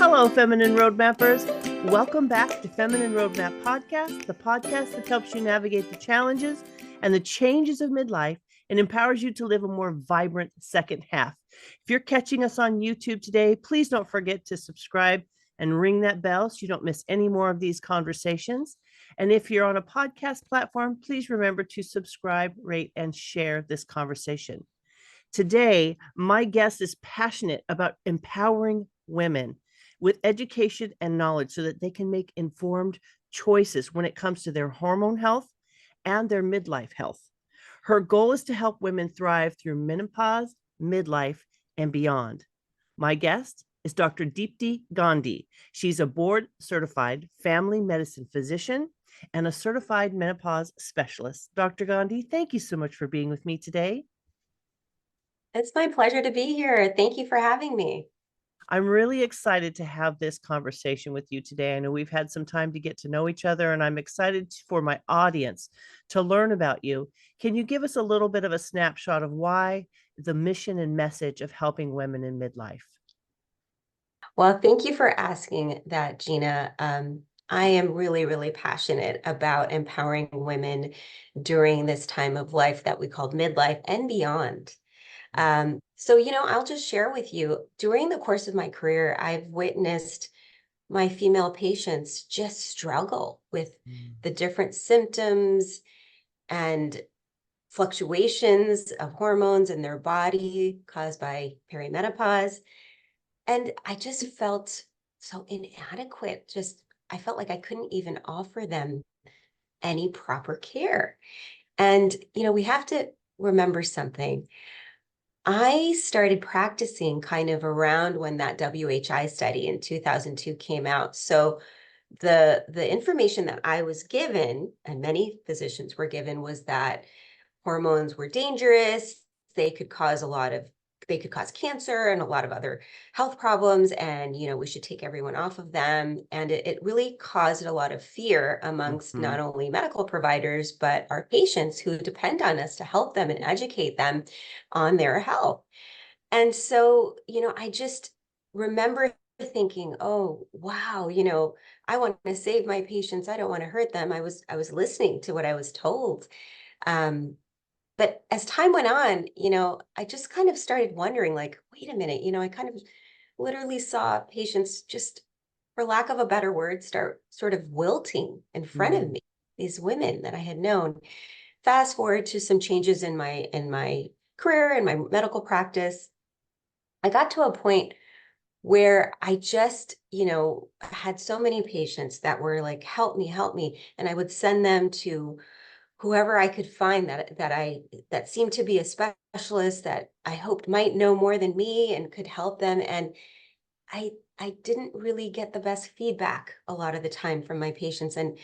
Hello, Feminine Roadmappers. Welcome back to Feminine Roadmap Podcast, the podcast that helps you navigate the challenges and the changes of midlife and empowers you to live a more vibrant second half. If you're catching us on YouTube today, please don't forget to subscribe and ring that bell so you don't miss any more of these conversations. And if you're on a podcast platform, please remember to subscribe, rate, and share this conversation. Today, my guest is passionate about empowering women with education and knowledge so that they can make informed choices when it comes to their hormone health and their midlife health. Her goal is to help women thrive through menopause, midlife, and beyond. My guest is Dr. Deepti Gandhi. She's a board certified family medicine physician and a certified menopause specialist. Dr. Gandhi, thank you so much for being with me today. It's my pleasure to be here. Thank you for having me. I'm really excited to have this conversation with you today. I know we've had some time to get to know each other, and I'm excited for my audience to learn about you. Can you give us a little bit of a snapshot of why the mission and message of helping women in midlife? Well, thank you for asking that, Gina. I am really, really passionate about empowering women during this time of life that we call midlife and beyond. I'll just share with you, during the course of my career, I've witnessed my female patients just struggle with the different symptoms and fluctuations of hormones in their body caused by perimenopause. And I just felt so inadequate. I felt like I couldn't even offer them any proper care. And, we have to remember something. I started practicing kind of around when that WHI study in 2002 came out. So the information that I was given, and many physicians were given, was that hormones were dangerous. They could cause they could cause cancer and a lot of other health problems. And, we should take everyone off of them. And it really caused a lot of fear amongst not only medical providers, but our patients who depend on us to help them and educate them on their health. And so, I just remember thinking, oh, wow, I want to save my patients. I don't want to hurt them. I was listening to what I was told. Um, but as time went on, I just kind of started wondering, like, wait a minute, I kind of literally saw patients just, for lack of a better word, start sort of wilting in front of me, these women that I had known. Fast forward to some changes in my career and my medical practice. I got to a point where I just, had so many patients that were like, help me, help me. And I would send them to whoever I could find that seemed to be a specialist that I hoped might know more than me and could help them. And I didn't really get the best feedback a lot of the time from my patients. And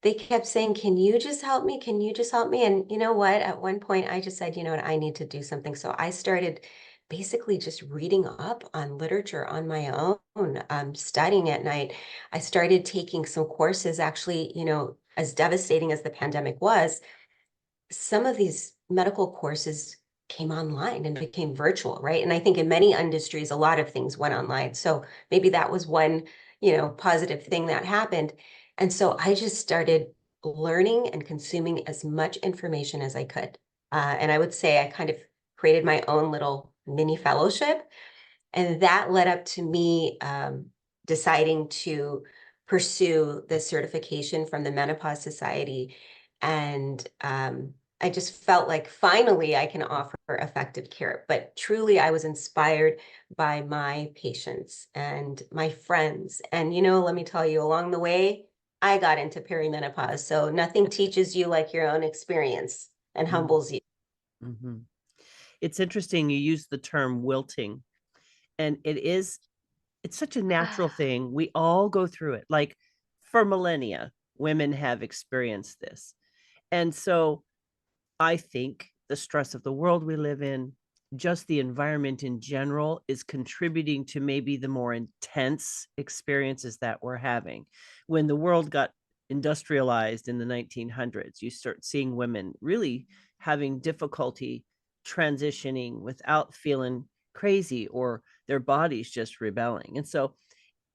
they kept saying, can you just help me? Can you just help me? And you know what? At one point I just said, you know what, I need to do something. So I started basically just reading up on literature on my own, studying at night. I started taking some courses, actually, as devastating as the pandemic was, some of these medical courses came online and became virtual, right? And I think in many industries, a lot of things went online. So maybe that was one, positive thing that happened. And so I just started learning and consuming as much information as I could. And I would say I kind of created my own little mini fellowship. And that led up to me deciding to pursue the certification from the Menopause Society. And I just felt like finally I can offer effective care. But truly, I was inspired by my patients and my friends. And, let me tell you, along the way, I got into perimenopause. So nothing teaches you like your own experience and humbles you. Mm-hmm. It's interesting you use the term wilting, and it's such a natural thing. We all go through it. Like for millennia, women have experienced this. And so I think the stress of the world we live in, just the environment in general, is contributing to maybe the more intense experiences that we're having. When the world got industrialized in the 1900s, you start seeing women really having difficulty transitioning without feeling crazy or their bodies just rebelling. And so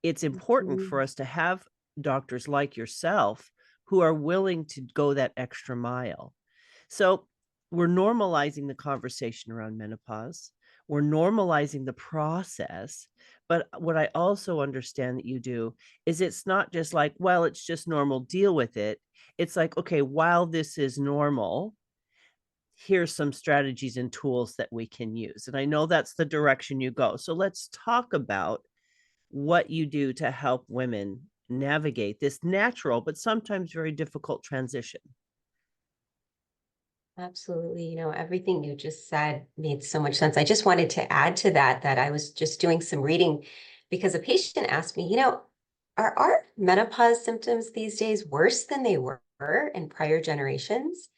it's important for us to have doctors like yourself who are willing to go that extra mile. So we're normalizing the conversation around menopause. We're normalizing the process. But what I also understand that you do is it's not just like, well, it's just normal, deal with it. It's like, okay, while this is normal, here's some strategies and tools that we can use. And I know that's the direction you go. So let's talk about what you do to help women navigate this natural, but sometimes very difficult transition. Absolutely. Everything you just said made so much sense. I just wanted to add to that I was just doing some reading because a patient asked me, are our menopause symptoms these days worse than they were in prior generations?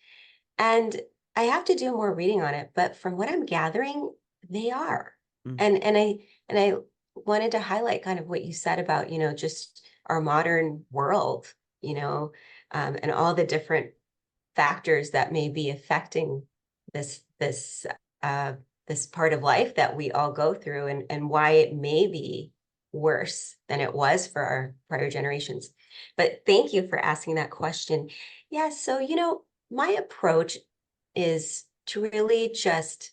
And I have to do more reading on it, but from what I'm gathering, they are. Mm. And I wanted to highlight kind of what you said about, just our modern world, and all the different factors that may be affecting this this part of life that we all go through, and why it may be worse than it was for our prior generations. But thank you for asking that question. Yeah, so my approach is to really just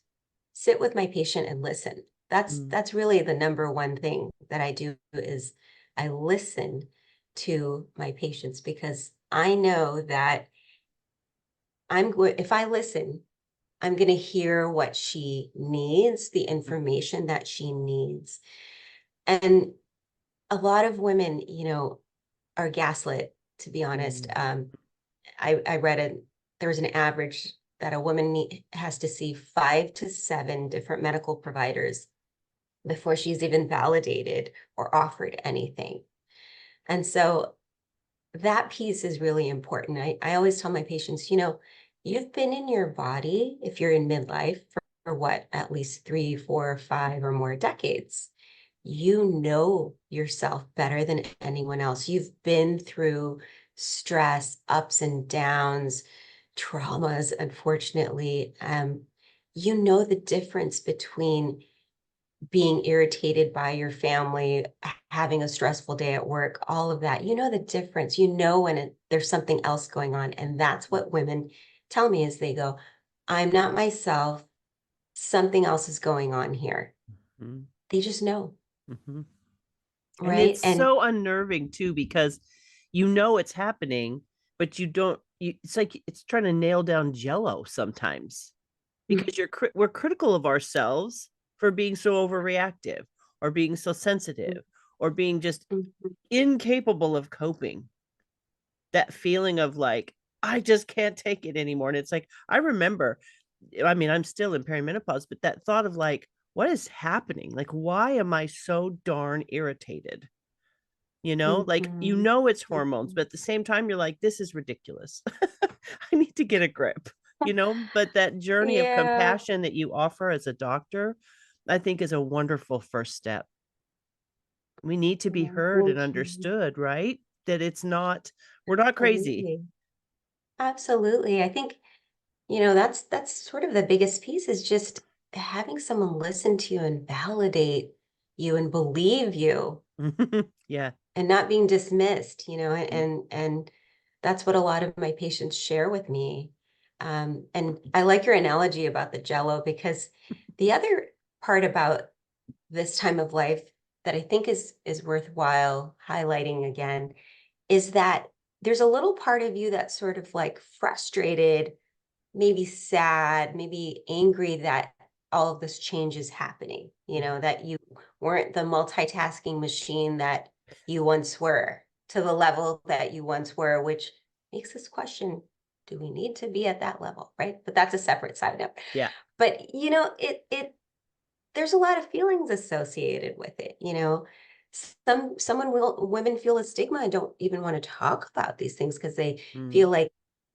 sit with my patient and listen. That's really the number one thing that I do, is I listen to my patients, because I know that if I listen, I'm going to hear what she needs, the information that she needs. And a lot of women, are gaslit, to be honest. I read there was an average that a woman has to see 5 to 7 different medical providers before she's even validated or offered anything. And so that piece is really important. I always tell my patients, you've been in your body, if you're in midlife, for what, at least 3, 4, 5 or more decades. You know yourself better than anyone else. You've been through stress, ups and downs, traumas, unfortunately. You know the difference between being irritated by your family, having a stressful day at work, all of that. You know the difference. You know when there's something else going on. And that's what women tell me, as they go, I'm not myself. Something else is going on here. Mm-hmm. They just know. Mm-hmm. And Right. it's And so unnerving too, because you know it's happening, but you don't, it's like it's trying to nail down jello sometimes, because we're critical of ourselves for being so overreactive or being so sensitive or being just incapable of coping. That feeling of like, I just can't take it anymore. And it's like, I remember, I mean, I'm still in perimenopause, but that thought of like, what is happening? Like, why am I so darn irritated? Like, it's hormones, but at the same time, you're like, this is ridiculous. I need to get a grip, but that journey of yeah. compassion that you offer as a doctor, I think is a wonderful first step. We need to be heard and Thank you. understood, right? That we're not crazy. Absolutely. Absolutely. I think, that's sort of the biggest piece, is just having someone listen to you and validate you and believe you, Yeah. and not being dismissed, Mm. and that's what a lot of my patients share with me. And I like your analogy about the jello, because the other part about this time of life that I think is worthwhile highlighting again is that there's a little part of you that's sort of like frustrated, maybe sad, maybe angry that all of this change is happening, that you weren't the multitasking machine that you once were, to the level that you once were, which makes us question, do we need to be at that level, right? But that's a separate side note. Yeah. But it there's a lot of feelings associated with it. Women feel a stigma and don't even want to talk about these things, because they Mm. feel like,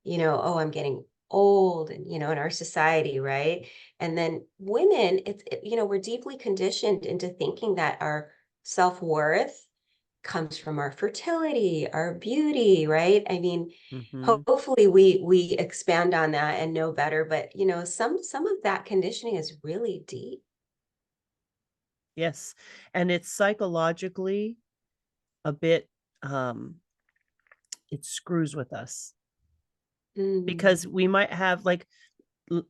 oh, I'm getting old, and in our society, right? And then women, we're deeply conditioned into thinking that our self-worth comes from our fertility, our beauty, right? I mean, Mm-hmm. hopefully we expand on that and know better, but some of that conditioning is really deep. Yes. And it's psychologically a bit, it screws with us because we might have like,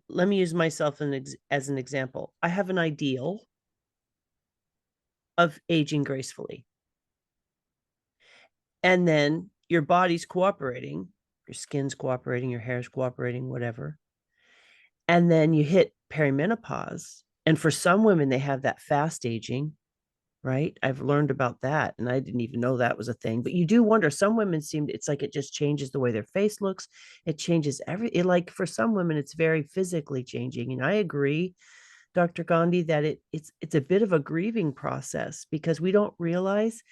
let me use myself as an example. I have an ideal of aging gracefully. And then your body's cooperating, your skin's cooperating, your hair's cooperating, whatever. And then you hit perimenopause. And for some women, they have that fast aging, right? I've learned about that. And I didn't even know that was a thing. But you do wonder, some women it's like it just changes the way their face looks. It changes like for some women, it's very physically changing. And I agree, Dr. Gandhi, that it's a bit of a grieving process because we don't realize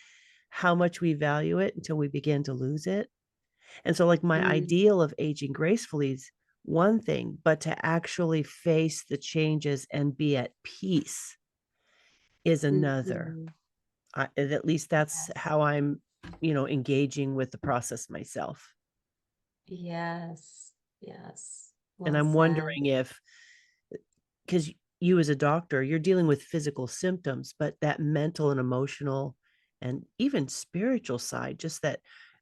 how much we value it until we begin to lose it. And so, like, my ideal of aging gracefully is one thing, but to actually face the changes and be at peace is another. At least that's how I'm, engaging with the process myself. Yes. Yes. And Well I'm said. wondering if, because you as a doctor, you're dealing with physical symptoms, but that mental and emotional and even spiritual side, just that,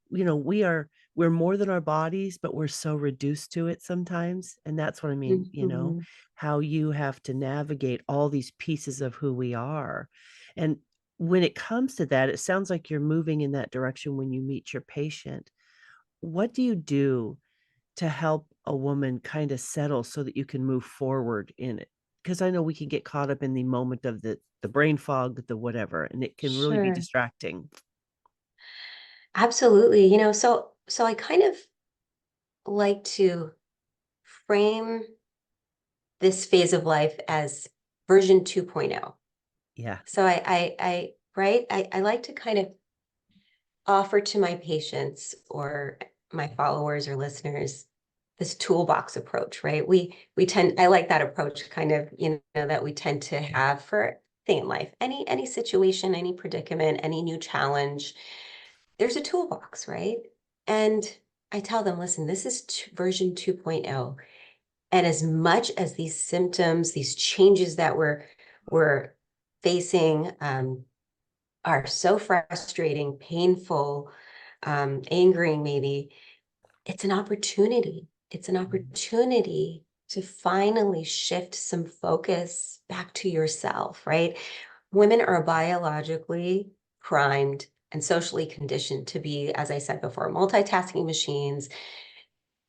we're more than our bodies, but we're so reduced to it sometimes. And that's what I mean, how you have to navigate all these pieces of who we are. And when it comes to that, it sounds like you're moving in that direction when you meet your patient. What do you do to help a woman kind of settle so that you can move forward in it? Because I know we can get caught up in the moment of the brain fog, the whatever, and it can really be Sure. distracting. Absolutely. So I kind of like to frame this phase of life as version 2.0. Yeah. So I like to kind of offer to my patients or my followers or listeners this toolbox approach, right? I like that approach kind of, that we tend to have for thing in life, any situation, any predicament, any new challenge, there's a toolbox, right? And I tell them, listen, this is version 2.0. And as much as these symptoms, these changes that we're facing, are so frustrating, painful, angering, maybe, it's an opportunity. It's an opportunity to finally shift some focus back to yourself, right? Women are biologically primed and socially conditioned to be, as I said before, multitasking machines,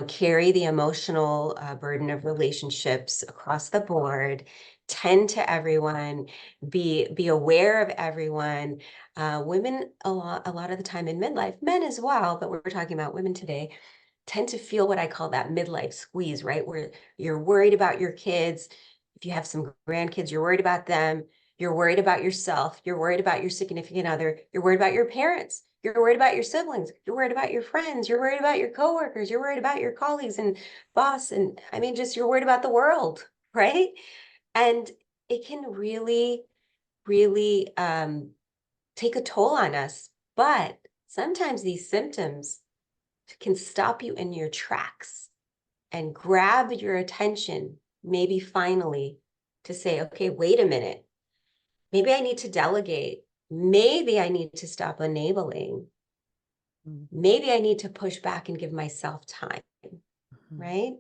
carry the emotional burden of relationships across the board, tend to everyone, be aware of everyone. Women a lot of the time in midlife, men as well, but we're talking about women today, tend to feel what I call that midlife squeeze, right? Where you're worried about your kids. If you have some grandkids, you're worried about them. You're worried about yourself. You're worried about your significant other. You're worried about your parents. You're worried about your siblings. You're worried about your friends. You're worried about your coworkers. You're worried about your colleagues and boss. And I mean, just you're worried about the world, right? And it can really, really take a toll on us. But sometimes these symptoms can stop you in your tracks and grab your attention, maybe finally to say, okay, wait a minute. Maybe I need to delegate. Maybe I need to stop enabling. Maybe I need to push back and give myself time, right?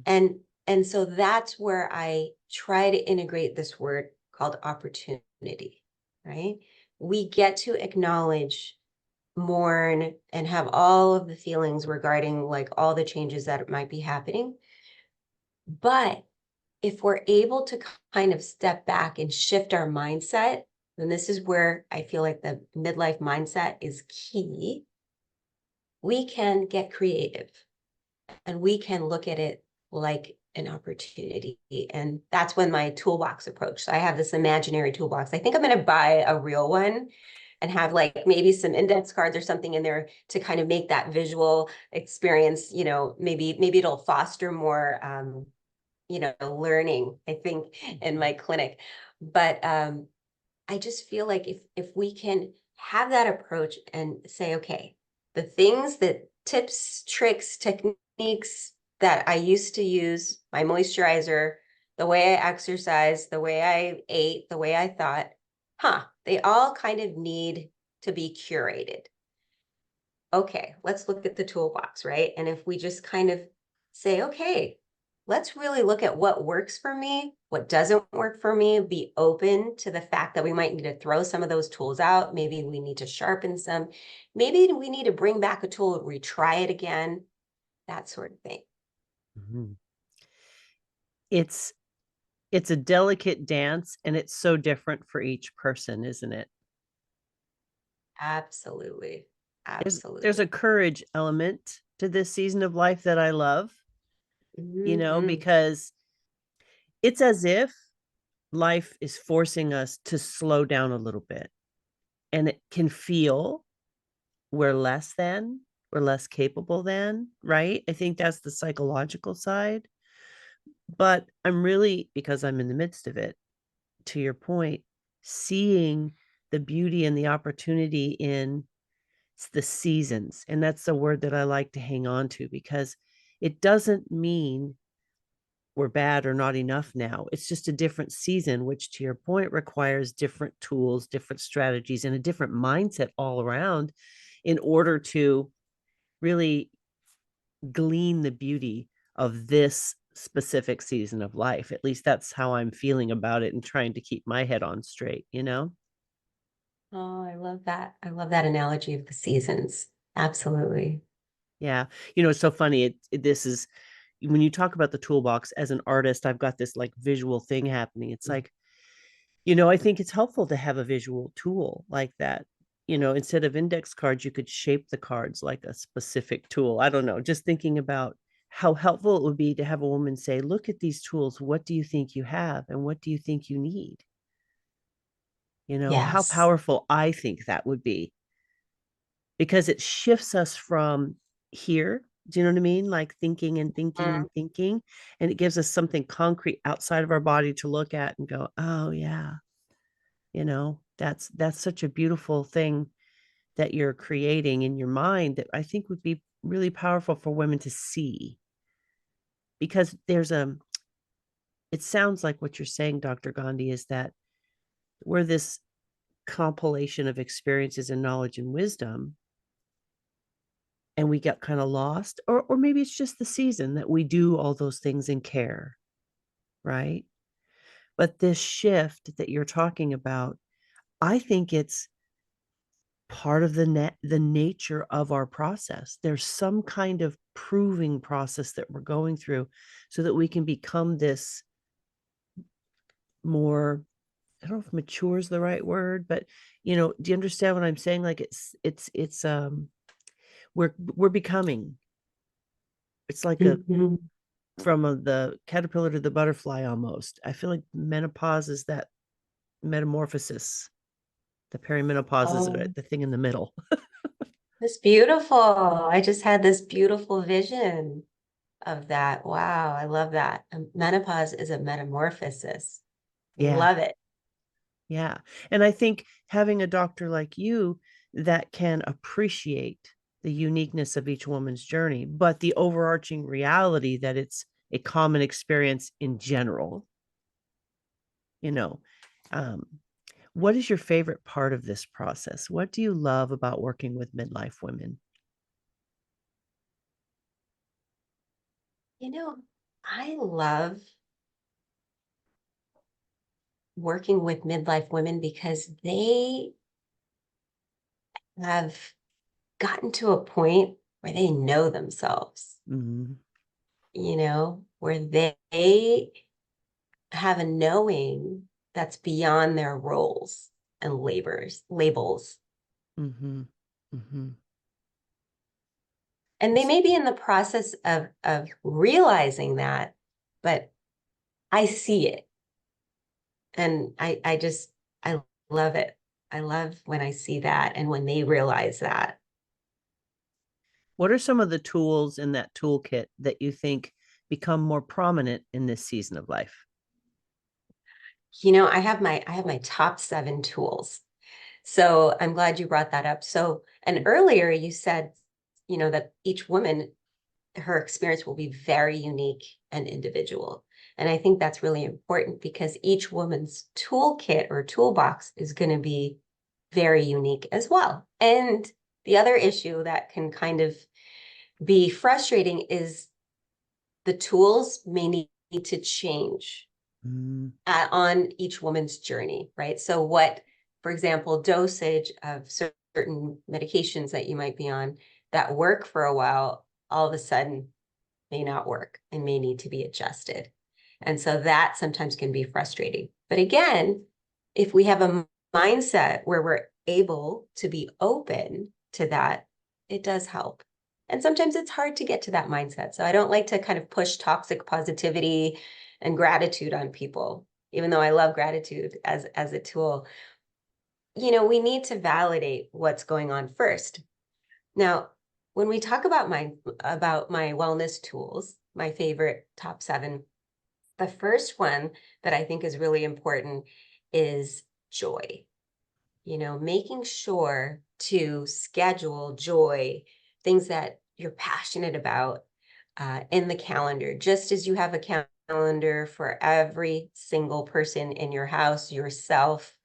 And so that's where I try to integrate this word called opportunity, right? We get to acknowledge, mourn, and have all of the feelings regarding like all the changes that might be happening. But if we're able to kind of step back and shift our mindset, then this is where I feel like the midlife mindset is key. We can get creative and we can look at it like an opportunity. And that's when my toolbox approach. So I have this imaginary toolbox. I think I'm going to buy a real one and have like maybe some index cards or something in there to kind of make that visual experience, maybe it'll foster more learning, I think, in my clinic. But I just feel like if we can have that approach and say, okay, the things that tips, tricks, techniques that I used to use, my moisturizer, the way I exercise, the way I ate, the way I thought, they all kind of need to be curated. Okay, let's look at the toolbox, right? And if we just kind of say, okay, let's really look at what works for me, what doesn't work for me, be open to the fact that we might need to throw some of those tools out. Maybe we need to sharpen some. Maybe we need to bring back a tool, retry it again, that sort of thing. Mhm. It's a delicate dance, and it's so different for each person, isn't it? Absolutely. There's a Absolutely. courage element to this season of life that I love, Mm-hmm. because it's as if life is forcing us to slow down a little bit, and it can feel we're less than, we're less capable than, right? I think that's the psychological side. But I'm really, because I'm in the midst of it, to your point, seeing the beauty and the opportunity in the seasons. And that's the word that I like to hang on to, because it doesn't mean we're bad or not enough now. It's just a different season, which, to your point, requires different tools, different strategies, and a different mindset all around in order to really glean the beauty of this specific season of life. At least that's how I'm feeling about it, and trying to keep my head on straight. Oh, I love that. I love that analogy of the seasons. Absolutely. Yeah. It's so funny. This is when you talk about the toolbox as an artist, I've got this like visual thing happening. It's like, I think it's helpful to have a visual tool like that. Instead of index cards, you could shape the cards like a specific tool. I don't know, just thinking about how helpful it would be to have a woman say, look at these tools. What do you think you have? And what do you think you need? How Yes. powerful I think that would be, because it shifts us from here. Do you know what I mean? Like thinking and thinking and thinking. And it gives us something concrete outside of our body to look at and go, oh, yeah, that's such a beautiful thing that you're creating in your mind that I think would be really powerful for women to see. Because it sounds like what you're saying, Dr. Gandhi, is that we're this compilation of experiences and knowledge and wisdom, and we get kind of lost, or maybe it's just the season that we do all those things in care, right? But this shift that you're talking about, I think it's part of the nature of our process. There's some kind of proving process that we're going through so that we can become this more, I don't know if mature is the right word, but do you understand what I'm saying? Like it's we're becoming. It's like Mm-hmm. the caterpillar to the butterfly almost. I feel like menopause is that metamorphosis. The perimenopause is Oh, the thing in the middle. it's beautiful. I just had this beautiful vision of that. Wow, I love that. Menopause is a metamorphosis. Yeah. Love it. Yeah. And I think having a doctor like you that can appreciate the uniqueness of each woman's journey, but the overarching reality that it's a common experience in general, you know. Um, what is your favorite part of this process? What do you love about working with midlife women? You know, I love working with midlife women because they have gotten to a point where they know themselves, Mhm. where they have a knowing that's beyond their roles and labels. Mhm. Mhm. And they may be in the process of realizing that, but I see it. And I love it. I love when I see that and when they realize that. What are some of the tools in that toolkit that you think become more prominent in this season of life? I have my top 7 tools. So I'm glad you brought that up. So, and earlier you said, that each woman, her experience will be very unique and individual. And I think that's really important because each woman's toolkit or toolbox is going to be very unique as well. And the other issue that can kind of be frustrating is the tools may need to change on each woman's journey, right? So what, for example, dosage of certain medications that you might be on that work for a while, all of a sudden may not work and may need to be adjusted. And so that sometimes can be frustrating. But again, if we have a mindset where we're able to be open to that, it does help. And sometimes it's hard to get to that mindset. So I don't like to kind of push toxic positivity and gratitude on people, even though I love gratitude as a tool. You know, we need to validate what's going on first. Now, when we talk about my wellness tools, my favorite top 7, the first one that I think is really important is joy. You know, making sure to schedule joy, things that you're passionate about, in the calendar, just as you have a calendar for every single person in your house, yourself,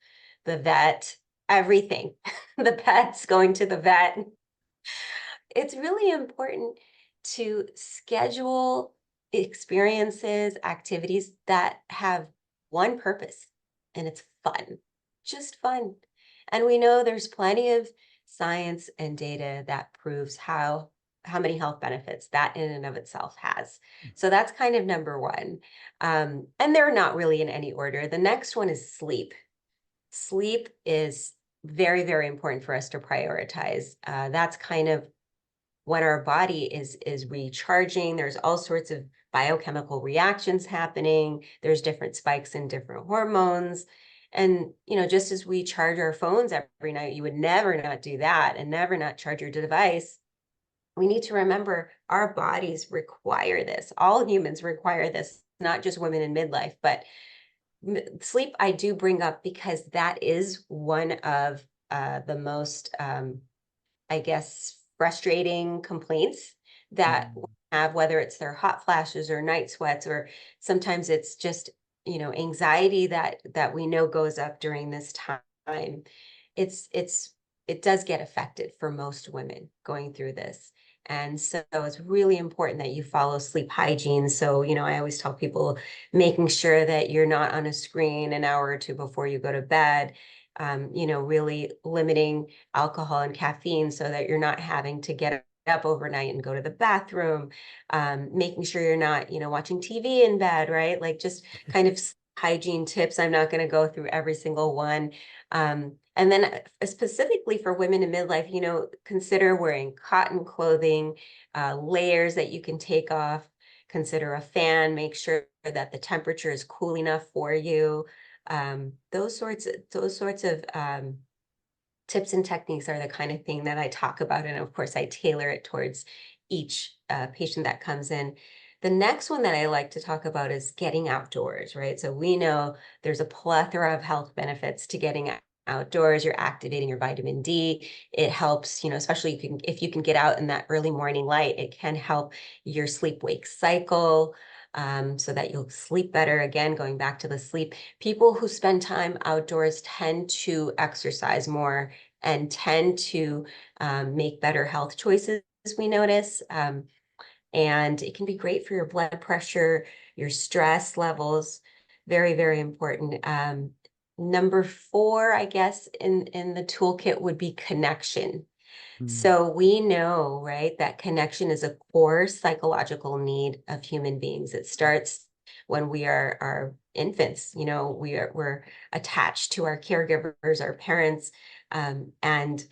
the vet, everything, the pets, going to the vet. It's really important to schedule experiences, activities that have one purpose, and it's fun, just fun. And we know there's plenty of science and data that proves how many health benefits that in and of itself has. So that's kind of number one. And they're not really in any order. The next one is sleep. Sleep is very, very important for us to prioritize. That's kind of when our body is recharging. There's all sorts of biochemical reactions happening. There's different spikes in different hormones. And, you know, just as we charge our phones every night, you would never not do that and never not charge your device. We need to remember our bodies require this. All humans require this, not just women in midlife, but sleep I do bring up because that is one of the most, I guess, frustrating complaints that have, whether it's their hot flashes or night sweats, or sometimes it's just, you know, anxiety that we know goes up during this time. It does get affected for most women going through this. And so it's really important that you follow sleep hygiene. So, you know, I always tell people making sure that you're not on a screen an hour or two before you go to bed, you know, really limiting alcohol and caffeine so that you're not having to get up overnight and go to the bathroom, making sure you're not, you know, watching TV in bed, right? Like just kind of hygiene tips. I'm not going to go through every single one. And then specifically for women in midlife, you know, consider wearing cotton clothing, layers that you can take off, consider a fan, make sure that the temperature is cool enough for you. Those sorts of tips and techniques are the kind of thing that I talk about. And of course, I tailor it towards each patient that comes in. The next one that I like to talk about is getting outdoors, right? So we know there's a plethora of health benefits to getting outdoors. You're activating your vitamin D. It helps, you know, especially if you can get out in that early morning light, it can help your sleep-wake cycle, so that you'll sleep better. Again, going back to the sleep, people who spend time outdoors tend to exercise more and tend to make better health choices, we notice. And it can be great for your blood pressure, your stress levels. Very, very important. Number 4, I guess, in the toolkit would be connection. So we know, right, that connection is a core psychological need of human beings. It starts when we are infants. You know, we're attached to our caregivers, our parents, and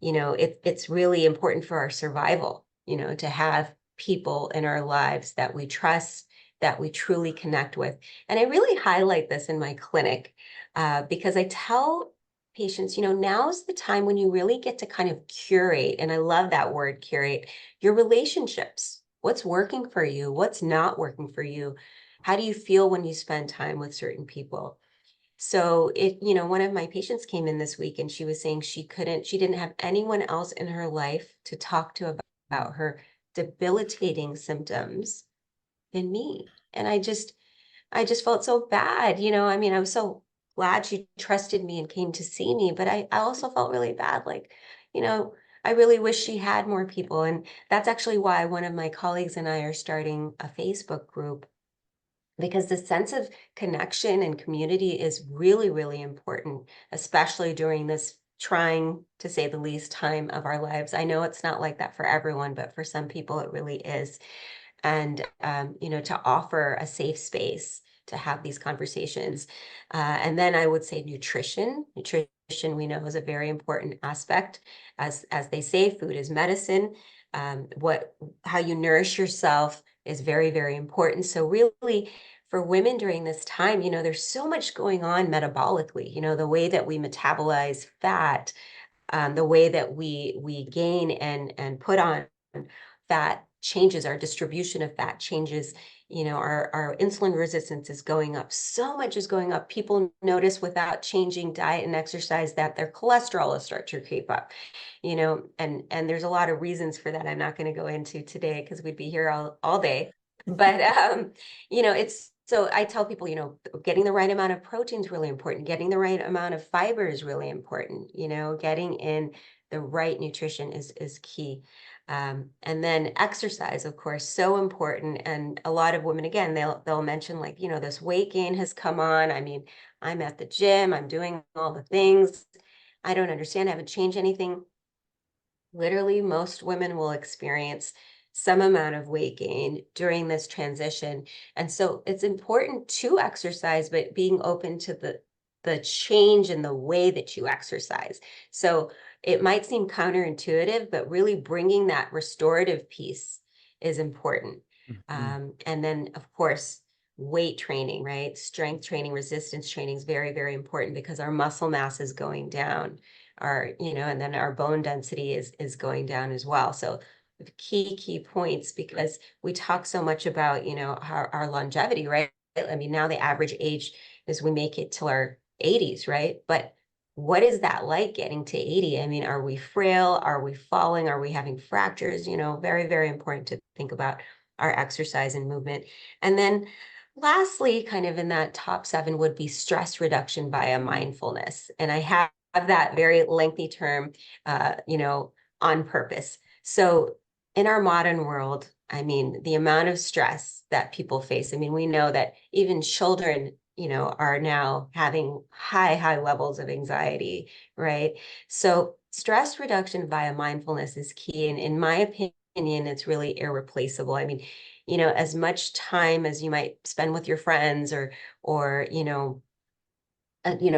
you know, it's really important for our survival, you know, to have people in our lives that we trust, that we truly connect with. And I really highlight this in my clinic, because I tell patients, you know, now's the time when you really get to kind of curate, and I love that word, curate, your relationships. What's working for you? What's not working for you? How do you feel when you spend time with certain people? So you know, one of my patients came in this week and she was saying she didn't have anyone else in her life to talk to about her debilitating symptoms than me. And I just felt so bad. You know, I mean, I was so glad she trusted me and came to see me, but I also felt really bad. Like, you know, I really wish she had more people. And that's actually why one of my colleagues and I are starting a Facebook group, because the sense of connection and community is really, really important, especially during this trying, to say the least, time of our lives. I know it's not like that for everyone, but for some people it really is. And to offer a safe space to have these conversations. And then I would say nutrition we know is a very important aspect. As they say, food is medicine. What How you nourish yourself is very, very important. So really, for women during this time, there's so much going on metabolically. The way that we metabolize fat, the way that we gain and put on fat changes, our distribution of fat changes. Our insulin resistance is going up. So much is going up. People notice without changing diet and exercise that their cholesterol will start to creep up. And there's a lot of reasons for that I'm not going to go into today because we'd be here all day. But it's so I tell people, getting the right amount of protein is really important. Getting the right amount of fiber is really important. Getting in the right nutrition is key. And then exercise, of course, so important. And a lot of women, again, they'll mention, like, this weight gain has come on. I mean, I'm at the gym, I'm doing all the things. I don't understand. I haven't changed anything. Literally, most women will experience some amount of weight gain during this transition. And so it's important to exercise, but being open to the change in the way that you exercise. So it might seem counterintuitive, but really bringing that restorative piece is important. And then, of course, weight training, right? Strength training, resistance training is very, very important because our muscle mass is going down, and then our bone density is going down as well. So key points, because we talk so much about, our longevity, right? I mean, now the average age is we make it till our 80s, right? But what is that like getting to 80? I mean, are we frail? Are we falling? Are we having fractures? Very, very important to think about our exercise and movement. And then lastly, kind of in that top 7 would be stress reduction via mindfulness. And I have that very lengthy term, on purpose. So in our modern world, I mean, the amount of stress that people face, I mean, we know that even children, are now having high levels of anxiety, right? So stress reduction via mindfulness is key. And in my opinion, it's really irreplaceable. I mean, as much time as you might spend with your friends or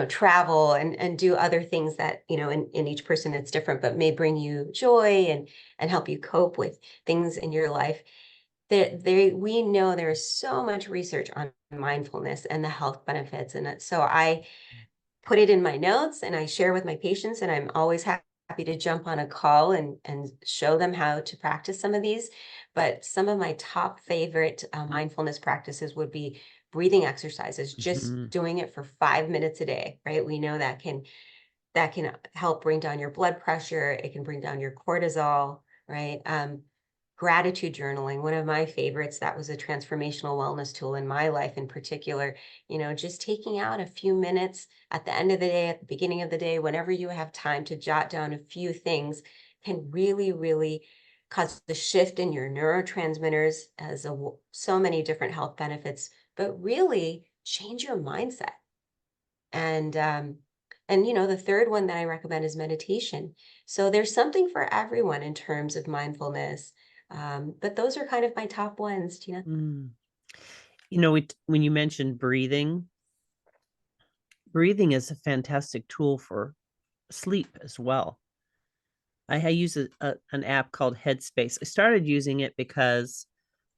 travel and do other things that, in each person it's different, but may bring you joy and help you cope with things in your life. We know there is so much research on mindfulness and the health benefits. And so I put it in my notes and I share with my patients, and I'm always happy to jump on a call and show them how to practice some of these. But some of my top favorite mindfulness practices would be breathing exercises, just doing it for 5 minutes a day, right? We know that can help bring down your blood pressure. It can bring down your cortisol, right? Gratitude journaling, one of my favorites. That was a transformational wellness tool in my life in particular. Just taking out a few minutes at the end of the day, at the beginning of the day, whenever you have time to jot down a few things, can really, really cause the shift in your neurotransmitters, as so many different health benefits, but really change your mindset. And the third one that I recommend is meditation. So there's something for everyone in terms of mindfulness. But those are kind of my top ones, Gina. When you mentioned breathing is a fantastic tool for sleep as well. I use an app called Headspace. I started using it because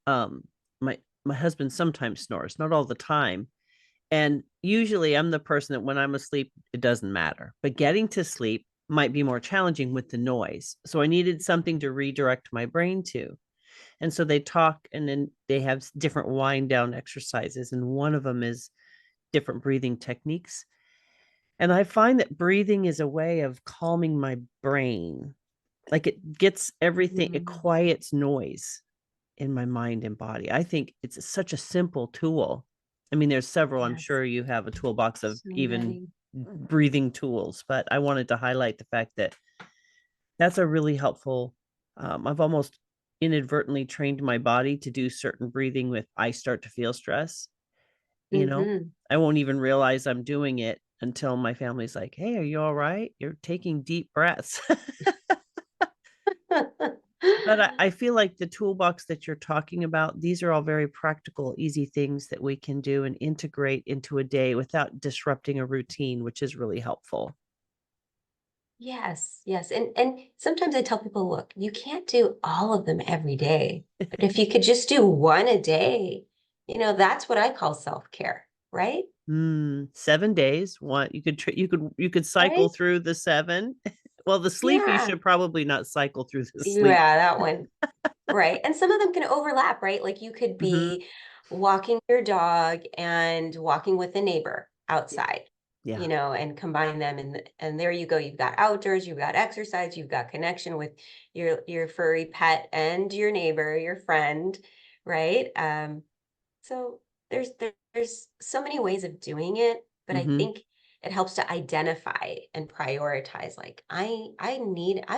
my husband sometimes snores, not all the time. And usually I'm the person that when I'm asleep, it doesn't matter. But getting to sleep might be more challenging with the noise. So I needed something to redirect my brain to. And so they talk, and then they have different wind down exercises. And one of them is different breathing techniques. And I find that breathing is a way of calming my brain. Like it gets everything, it quiets noise in my mind and body. I think it's such a simple tool. I mean, there's several. I'm Yes, sure you have a toolbox of so even many. breathing tools, but I wanted to highlight the fact that that's a really helpful. I've almost inadvertently trained my body to do certain breathing with I start to feel stress. Hmm. I won't even realize I'm doing it until my family's like, "Hey, are you all right? You're taking deep breaths." But I feel like the toolbox that you're talking about, these are all very practical, easy things that we can do and integrate into a day without disrupting a routine, which is really helpful. Yes, yes. And sometimes I tell people, look, you can't do all of them every day. But if you could just do one a day, that's what I call self-care, right? 7 days. One, you could cycle Right? through the seven. Well, the sleep you Yeah. should probably not cycle through the sleep. Yeah, that one. Right. And some of them can overlap, right? Like you could Hmm. be walking your dog and walking with a neighbor Yeah. outside, Yeah. and combine them, and there you go. You've got outdoors, you've got exercise, you've got connection with your furry pet and your neighbor, your friend, right? So there's so many ways of doing it, but I Hmm. think it helps to identify and prioritize. Like I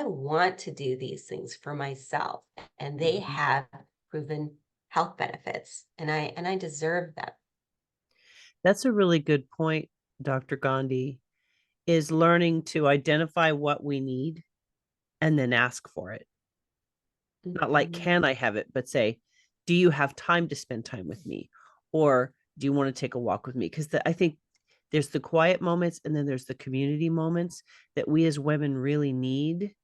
want to do these things for myself, and they Hmm. have proven health benefits, and I deserve them. That's a really good point, Dr. Gandhi, is learning to identify what we need and then ask for it. Not like, Mhm. can I have it, but say, do you have time to spend time with me? Or do you want to take a walk with me? Because I think there's the quiet moments and then there's the community moments that we as women really need.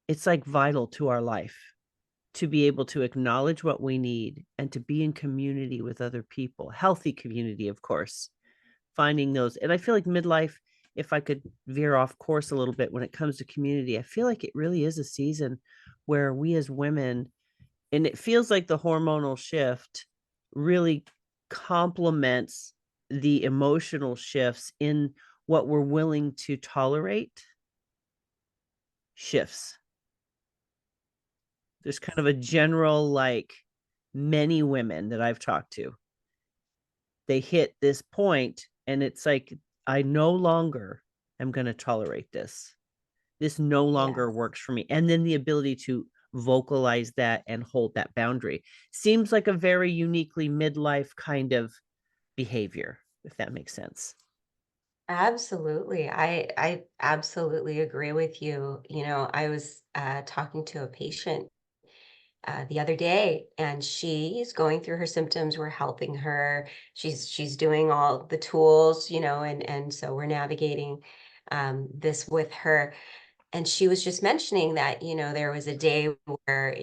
It's like vital to our life to be able to acknowledge what we need and to be in community with other people, healthy community, of course, finding those. And I feel like midlife, if I could veer off course a little bit when it comes to community, I feel like it really is a season where we as women, and it feels like the hormonal shift really complements the emotional shifts in what we're willing to tolerate shifts. There's kind of a general, like, many women that I've talked to, they hit this point and it's like, I no longer am going to tolerate this. This no longer Yes, works for me. And then the ability to vocalize that and hold that boundary seems like a very uniquely midlife kind of behavior, if that makes sense. absolutely. I absolutely agree with you. I was talking to a patient the other day, and she's going through her symptoms. We're helping her. She's doing all the tools, and so we're navigating this with her. And she was just mentioning that, there was a day where,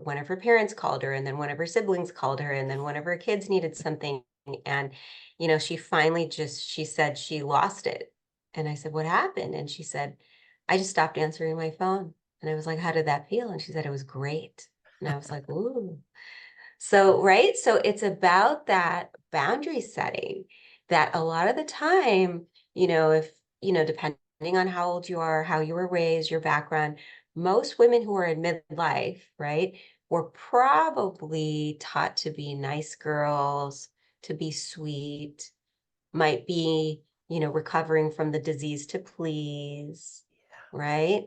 one of her parents called her, and then one of her siblings called her, and then one of her kids needed something. And, she said she lost it. And I said, what happened? And she said, I just stopped answering my phone. And I was like, how did that feel? And she said, it was great. And I was like, ooh. So, right. So it's about that boundary setting that a lot of the time, if, depending on how old you are, how you were raised, your background, most women who are in midlife, right, were probably taught to be nice girls, to be sweet, might be, recovering from the disease to please, right?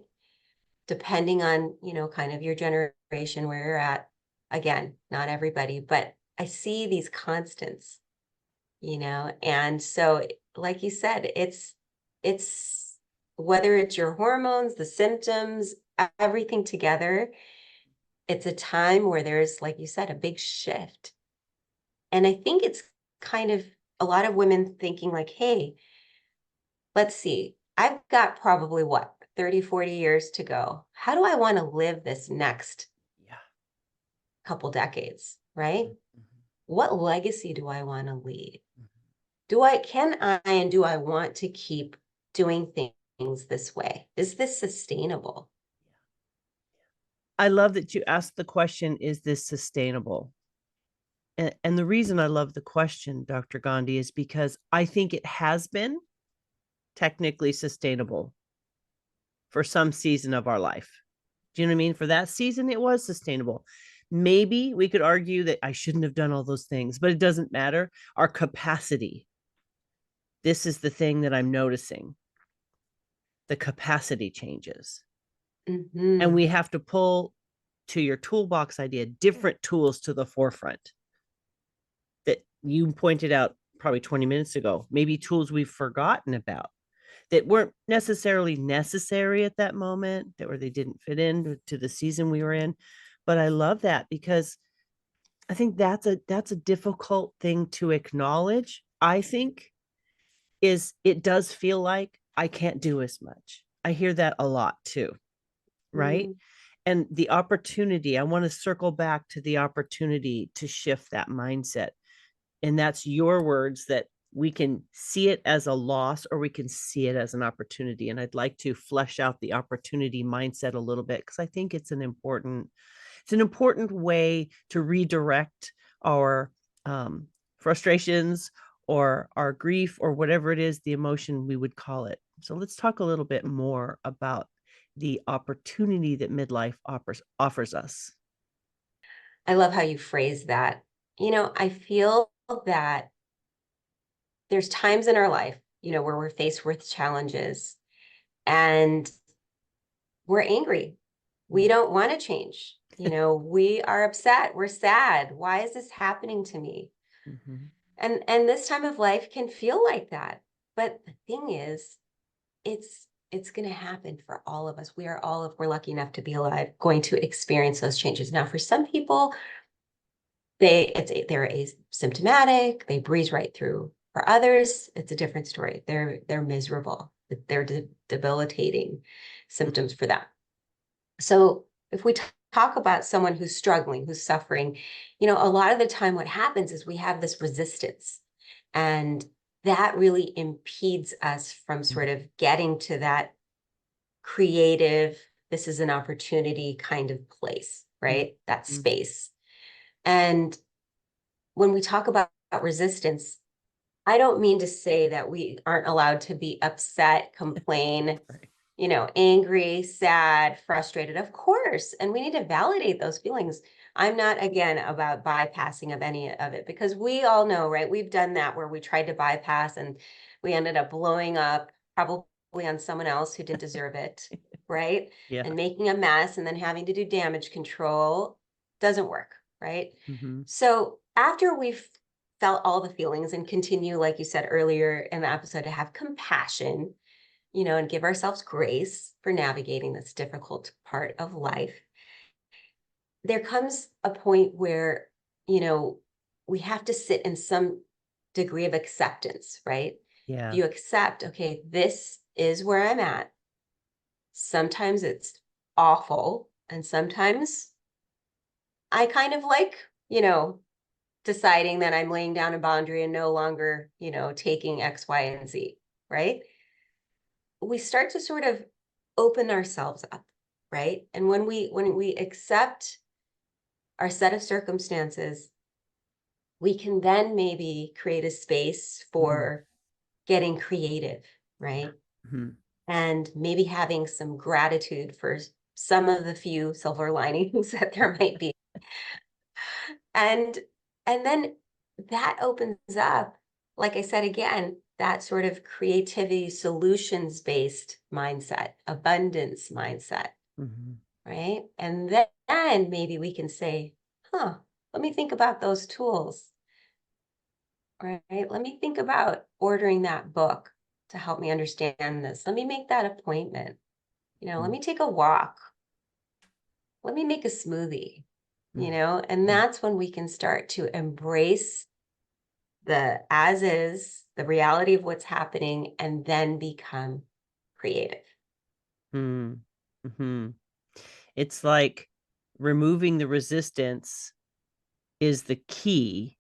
Depending on, kind of your generation where you're at. Again, not everybody, but I see these constants, and so like you said, it's whether it's your hormones, the symptoms, everything together, it's a time where there's, like you said, a big shift. And I think it's kind of a lot of women thinking like, hey, let's see, I've got probably what, 30, 40 years to go. How do I want to live this next Yeah. couple decades, right? Mhm. What legacy do I want to leave? Mhm. And do I want to keep doing things this way? Is this sustainable? I love that you asked the question, is this sustainable? And the reason I love the question, Dr. Gandhi, is because I think it has been technically sustainable for some season of our life. Do you know what I mean? For that season, it was sustainable. Maybe we could argue that I shouldn't have done all those things, but it doesn't matter. Our capacity. This is the thing that I'm noticing. The capacity changes. Mm-hmm. And we have to pull, to your toolbox idea, different tools to the forefront that you pointed out probably 20 minutes ago, maybe tools we've forgotten about that weren't necessarily necessary at that moment, that or they didn't fit in to the season we were in. But I love that because I think that's a difficult thing to acknowledge. I think is it does feel like I can't do as much. I hear that a lot too, right? Mm-hmm. And the opportunity, I want to circle back to the opportunity to shift that mindset. And that's your words, that we can see it as a loss or we can see it as an opportunity. And I'd like to flesh out the opportunity mindset a little bit because I think it's an important way to redirect our frustrations or our grief or whatever it is, the emotion we would call it. So let's talk a little bit more about the opportunity that midlife offers us. I love how you phrase that. I feel that there's times in our life, where we're faced with challenges and we're angry. We don't want to change. We are upset. We're sad. Why is this happening to me? Mm-hmm. And this time of life can feel like that. But the thing is, it's going to happen for all of us. We are all, if we're lucky enough to be alive, going to experience those changes. Now, for some people, they're asymptomatic, they breeze right through. For others, it's a different story. They're miserable. They're debilitating symptoms for them. So if we talk about someone who's struggling, who's suffering, a lot of the time what happens is we have this resistance, and that really impedes us from sort of getting to that creative, this is an opportunity kind of place, right? That Mm-hmm. space. And when we talk about resistance, I don't mean to say that we aren't allowed to be upset, complain, Right. Angry, sad, frustrated, of course. And we need to validate those feelings. I'm not, again, about bypassing of any of it because we all know, right? We've done that where we tried to bypass and we ended up blowing up, probably on someone else who didn't deserve it, right? Yeah. And making a mess and then having to do damage control doesn't work, right? Mm-hmm. So after we've felt all the feelings and continue, like you said earlier in the episode, to have compassion, and give ourselves grace for navigating this difficult part of life, there comes a point where, we have to sit in some degree of acceptance, right? If Yeah. you accept, okay, this is where I'm at. Sometimes it's awful. And sometimes I kind of like, deciding that I'm laying down a boundary and no longer, taking X, Y, and Z, right? We start to sort of open ourselves up, right? And when we accept our set of circumstances, we can then maybe create a space Mm-hmm. for getting creative, right? Mm-hmm. And maybe having some gratitude for some of the few silver linings that there might be. And and then that opens up, like I said again, that sort of creativity, solutions based mindset, abundance mindset, Mm-hmm. right? And then maybe we can say, let me think about those tools, right? Let me think about ordering that book to help me understand this. Let me make that appointment. Let me take a walk. Let me make a smoothie, and Mm-hmm. that's when we can start to embrace the as is, the reality of what's happening, and then become creative. Mm-hmm. It's like removing the resistance is the key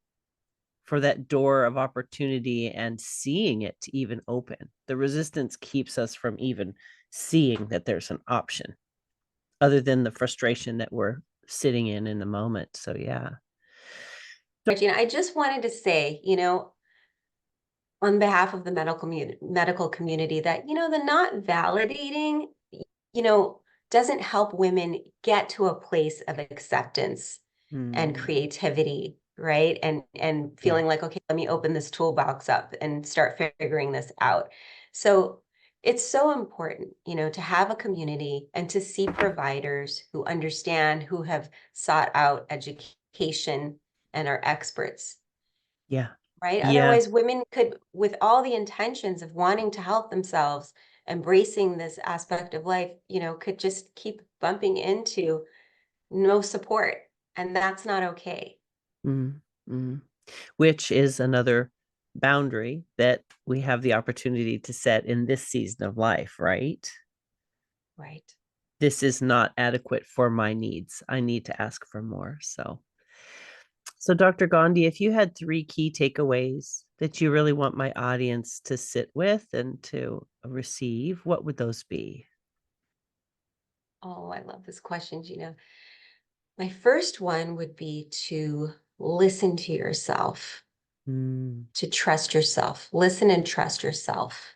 for that door of opportunity and seeing it to even open. The resistance keeps us from even seeing that there's an option other than the frustration that we're sitting in the moment. So, yeah. Regina, I just wanted to say, on behalf of the medical community that, the not validating, you know, doesn't help women get to a place of acceptance and creativity, right? And feeling like, okay, let me open this toolbox up and start figuring this out. So it's so important, to have a community and to see providers who understand, who have sought out education and are experts. Yeah. Right? Yeah. Otherwise, women could, with all the intentions of wanting to help themselves, embracing this aspect of life, could just keep bumping into no support. And that's not okay. Mm-hmm. Which is another boundary that we have the opportunity to set in this season of life, right? Right. This is not adequate for my needs. I need to ask for more. So Dr. Gandhi, if you had three key takeaways that you really want my audience to sit with and to receive, what would those be? Oh, I love this question, Gina. My first one would be to listen to yourself, to trust yourself, listen and trust yourself.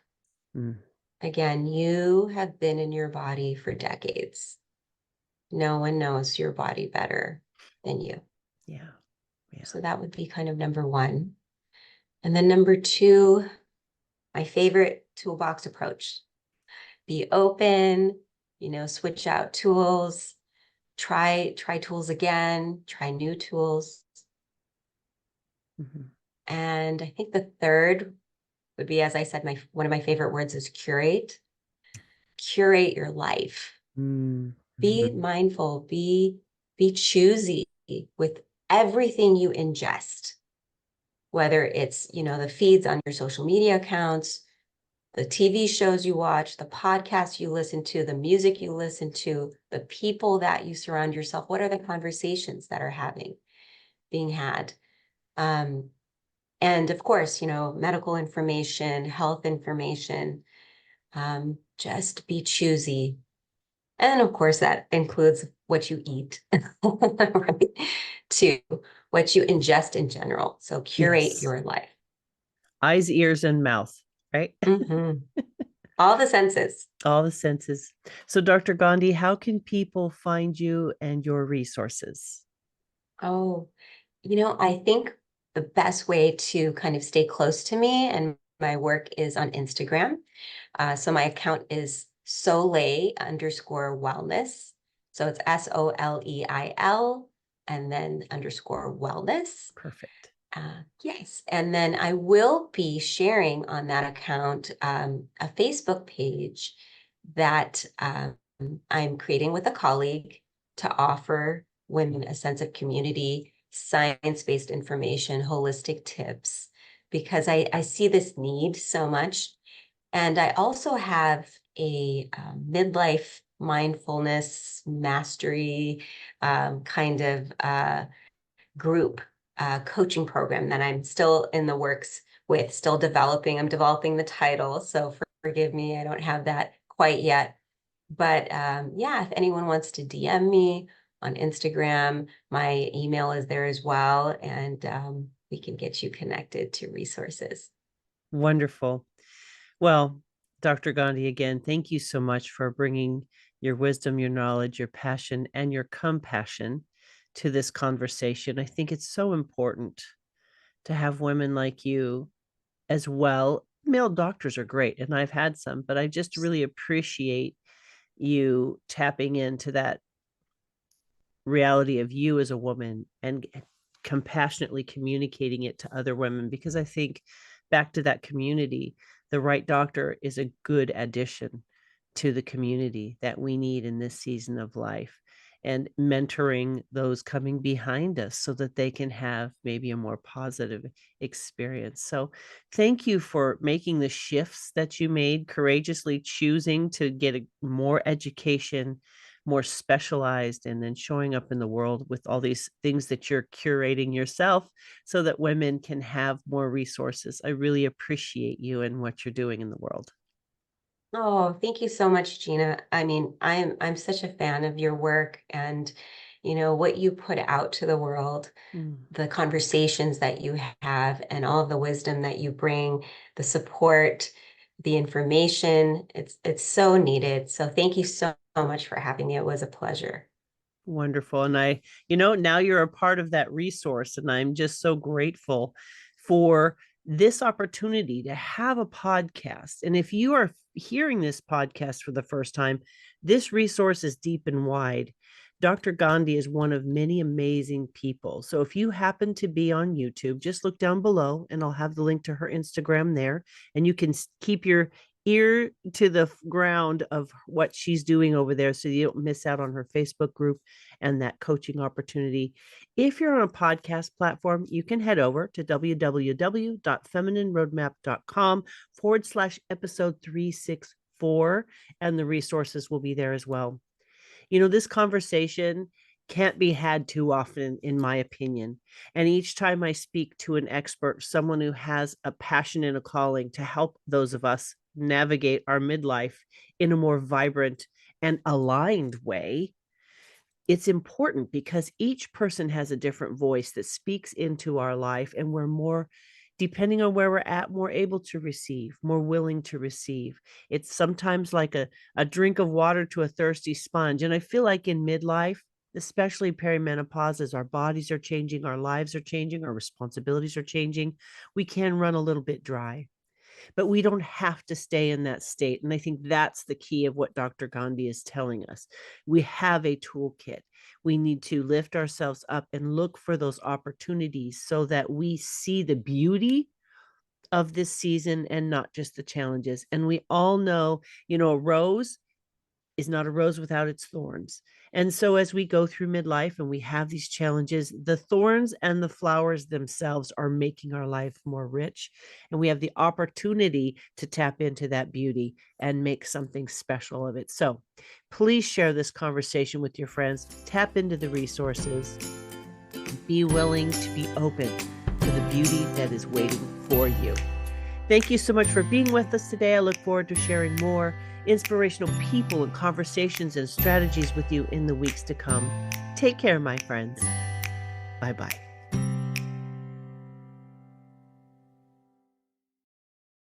Again, you have been in your body for decades. No one knows your body better than you. Yeah. So that would be kind of number one. And then number two, my favorite toolbox approach. Be open, switch out tools, try tools again, try new tools. And I think the third would be, as I said, one of my favorite words is curate. Curate your life. Be mindful, be choosy with everything you ingest, whether it's, the feeds on your social media accounts, the TV shows you watch, the podcasts you listen to, the music you listen to, the people that you surround yourself. What are the conversations that are being had? And of course, medical information, health information, just be choosy. And of course, that includes what you eat, right? To what you ingest in general. So curate your life. Eyes, ears, and mouth, right? All the senses. All the senses. So, Dr. Gandhi, how can people find you and your resources? Oh, I think the best way to kind of stay close to me and my work is on Instagram. So my account is Soleil_wellness. So it's SOLEIL and then _wellness. Perfect. Yes. And then I will be sharing on that account a Facebook page that I'm creating with a colleague to offer women a sense of community, science-based information, holistic tips, because I see this need so much. And I also have a midlife mindfulness mastery kind of group coaching program that I'm still in the works with, still developing. I'm developing the title, so forgive me, I don't have that quite yet. But yeah, if anyone wants to DM me on Instagram, my email is there as well, and we can get you connected to resources. Wonderful. Well, Dr. Gandhi, again, thank you so much for bringing your wisdom, your knowledge, your passion, and your compassion to this conversation. I think it's so important to have women like you as well. Male doctors are great, and I've had some, but I just really appreciate you tapping into that reality of you as a woman and compassionately communicating it to other women, because I think back to that community, the right doctor is a good addition to the community that we need in this season of life, and mentoring those coming behind us so that they can have maybe a more positive experience. So thank you for making the shifts that you made, courageously choosing to get more education, more specialized, and then showing up in the world with all these things that you're curating yourself so that women can have more resources. I really appreciate you and what you're doing in the world. Oh, thank you so much, Gina. I mean, I'm such a fan of your work and what you put out to the world, the conversations that you have and all of the wisdom that you bring, the support, the information. It's so needed. So thank you so much for having me. It was a pleasure. Wonderful. And now you're a part of that resource. And I'm just so grateful for this opportunity to have a podcast. And if you are hearing this podcast for the first time, this resource is deep and wide. Dr. Gandhi is one of many amazing people. So if you happen to be on YouTube, just look down below and I'll have the link to her Instagram there. And you can keep your ear to the ground of what she's doing over there so you don't miss out on her Facebook group and that coaching opportunity. If you're on a podcast platform, you can head over to www.feminineroadmap.com/episode 364, and the resources will be there as well. This conversation can't be had too often, in my opinion. And each time I speak to an expert, someone who has a passion and a calling to help those of us navigate our midlife in a more vibrant and aligned way, it's important because each person has a different voice that speaks into our life, and we're more, depending on where we're at, more able to receive, more willing to receive. It's sometimes like a drink of water to a thirsty sponge. And I feel like in midlife, especially perimenopause, as our bodies are changing, our lives are changing, our responsibilities are changing, we can run a little bit dry. But we don't have to stay in that state. And I think that's the key of what Dr. Gandhi is telling us. We have a toolkit. We need to lift ourselves up and look for those opportunities so that we see the beauty of this season and not just the challenges. And we all know, a rose is not a rose without its thorns. And so as we go through midlife and we have these challenges, the thorns and the flowers themselves are making our life more rich. And we have the opportunity to tap into that beauty and make something special of it. So please share this conversation with your friends. Tap into the resources. Be willing to be open to the beauty that is waiting for you. Thank you so much for being with us today. I look forward to sharing more inspirational people and conversations and strategies with you in the weeks to come. Take care, my friends. Bye-bye.